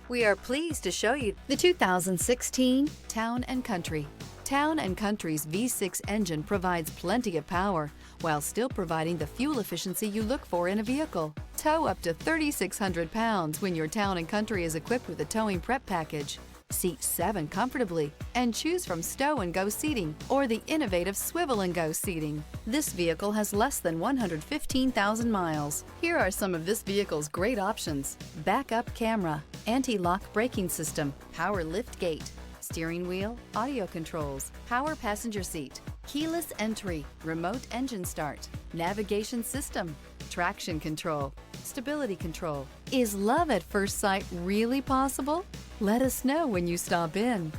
We are pleased to show you the 2016 Town & Country. Town & Country's V6 engine provides plenty of power while still providing the fuel efficiency you look for in a vehicle. Tow up to 3,600 pounds when your Town & Country is equipped with a towing prep package. Seat 7 comfortably and choose from stow and go seating or the innovative swivel and go seating. This vehicle has less than 115,000 miles. Here are some of this vehicle's great options: backup camera, anti-lock braking system, power lift gate, steering wheel audio controls, power passenger seat, keyless entry, remote engine start, navigation system, traction control, stability control. Is love at first sight really possible? Let us know when you stop in.